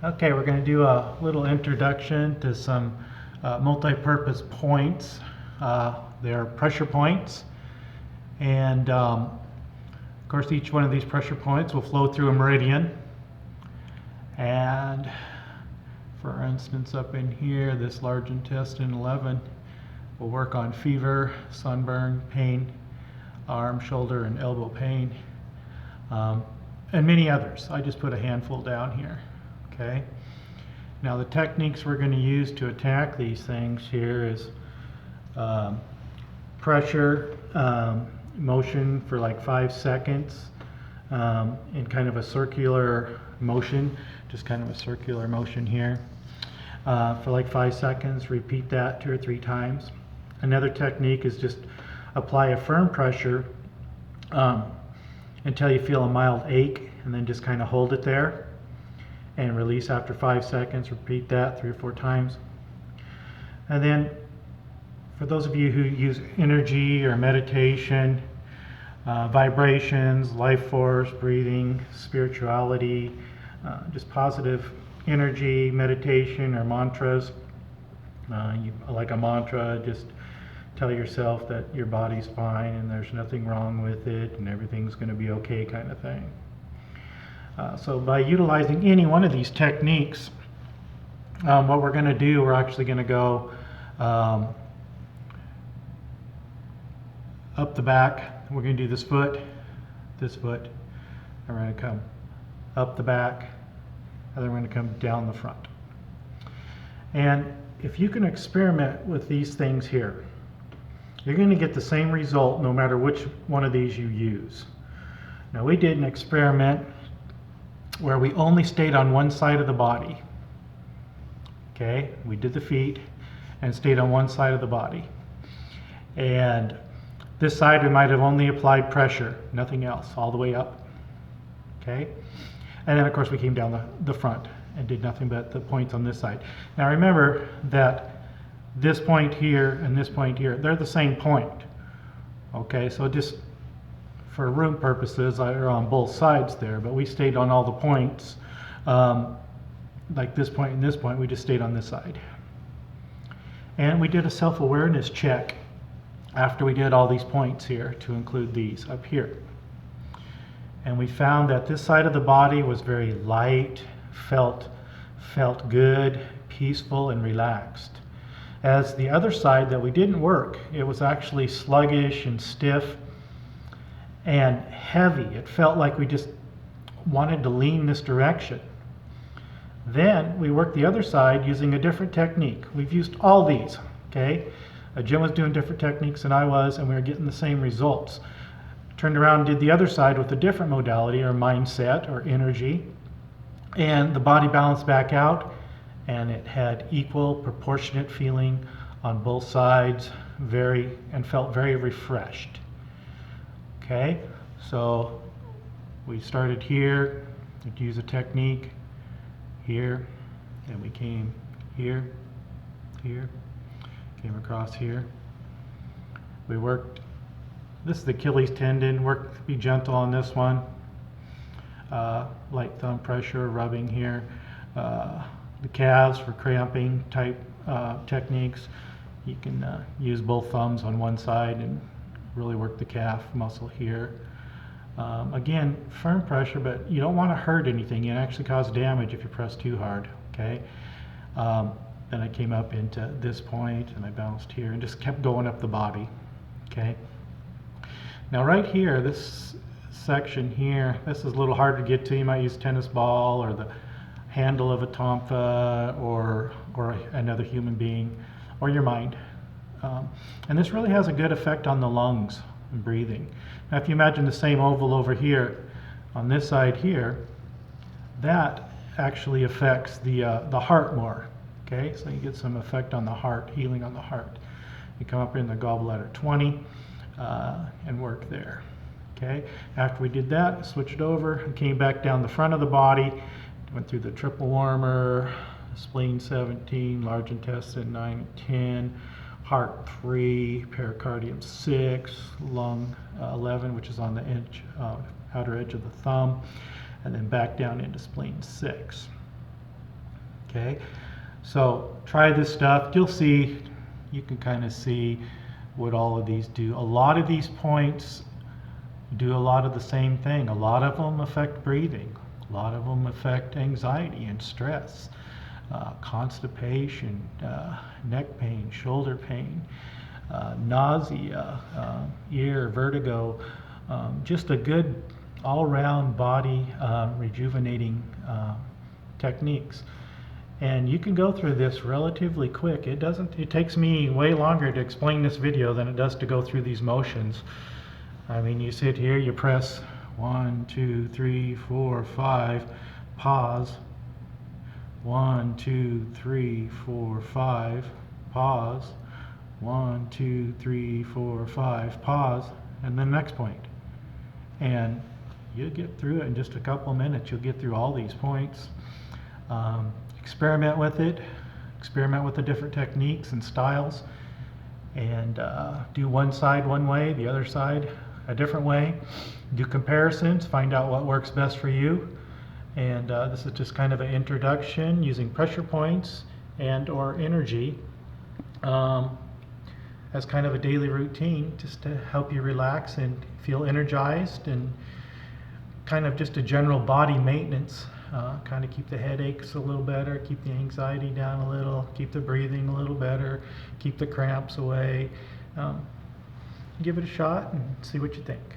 Okay, we're going to do a little introduction to some multi-purpose points. They're pressure points, and of course each one of these pressure points will flow through a meridian. And for instance, up in here, this large intestine 11 will work on fever, sunburn, pain, arm, shoulder, and elbow pain, and many others. I just put a handful down here. Okay. Now the techniques we're going to use to attack these things here is pressure, motion for like 5 seconds in kind of a circular motion, just kind of a circular motion here for like 5 seconds. Repeat that 2 or 3 times. Another technique is just apply a firm pressure until you feel a mild ache, and then just kind of hold it there and release after 5 seconds. Repeat that 3 or 4 times. And then for those of you who use energy or meditation, vibrations, life force, breathing, spirituality, just positive energy, meditation, or mantras, like a mantra, just tell yourself that your body's fine and there's nothing wrong with it and everything's going to be okay, kind of thing. So by utilizing any one of these techniques, what we're going to do, we're actually going to go up the back. We're going to do this foot, and we're going to come up the back, and then we're going to come down the front. And if you can experiment with these things here, you're going to get the same result no matter which one of these you use. Now, we did an experiment where we only stayed on one side of the body. Okay, we did the feet and stayed on one side of the body. And this side we might have only applied pressure, nothing else, all the way up. Okay, and then of course we came down the front and did nothing but the points on this side. Now remember that this point here and this point here, they're the same point. Okay, so just for room purposes, are on both sides there, but we stayed on all the points. Like this point and this point, we just stayed on this side. And we did a self-awareness check after we did all these points here, to include these up here. And we found that this side of the body was very light, felt good, peaceful, and relaxed. As the other side that we didn't work, it was actually sluggish and stiff and heavy. It felt like we just wanted to lean this direction. Then we worked the other side using a different technique. We've used all these, okay? Jim was doing different techniques than I was, and we were getting the same results. Turned around and did the other side with a different modality or mindset or energy, and the body balanced back out, and it had equal, proportionate feeling on both sides, and felt very refreshed. Okay, so we started here, we'd use a technique here, and we came here, came across here. We worked, this is the Achilles tendon, be gentle on this one. Light thumb pressure, rubbing here. The calves for cramping type techniques. You can use both thumbs on one side and really work the calf muscle here. Again, firm pressure, but you don't want to hurt anything. You actually cause damage if you press too hard. Okay. Then I came up into this point and I bounced here and just kept going up the body. Okay. Now right here, this section here, this is a little harder to get to. You might use a tennis ball or the handle of a tonfa or another human being or your mind. And this really has a good effect on the lungs and breathing. Now if you imagine the same oval over here on this side here, that actually affects the heart more. Okay, so you get some effect on the heart, healing on the heart. You come up in the gallbladder 20 and work there. Okay, after we did that, switched over and came back down the front of the body, went through the triple warmer, spleen 17, large intestine 9 and 10, heart 3, pericardium 6, lung 11, which is on the outer edge of the thumb, and then back down into spleen 6. Okay, so try this stuff. You'll see, you can kind of see what all of these do. A lot of these points do a lot of the same thing. A lot of them affect breathing. A lot of them affect anxiety and stress, constipation, neck pain, shoulder pain, nausea, ear, vertigo, just a good all-round body rejuvenating techniques. And you can go through this relatively quick. It takes me way longer to explain this video than it does to go through these motions. I mean, you sit here, you press 1, 2, 3, 4, 5, pause, 1, 2, 3, 4, 5, pause, 1, 2, 3, 4, 5, pause, and then next point. And you'll get through it in just a couple of minutes. You'll get through all these points. Experiment with it. Experiment with the different techniques and styles. And do one side one way, the other side a different way. Do comparisons, find out what works best for you. And this is just kind of an introduction using pressure points and or energy as kind of a daily routine, just to help you relax and feel energized, and kind of just a general body maintenance, kind of keep the headaches a little better, keep the anxiety down a little, keep the breathing a little better, keep the cramps away. Give it a shot and see what you think.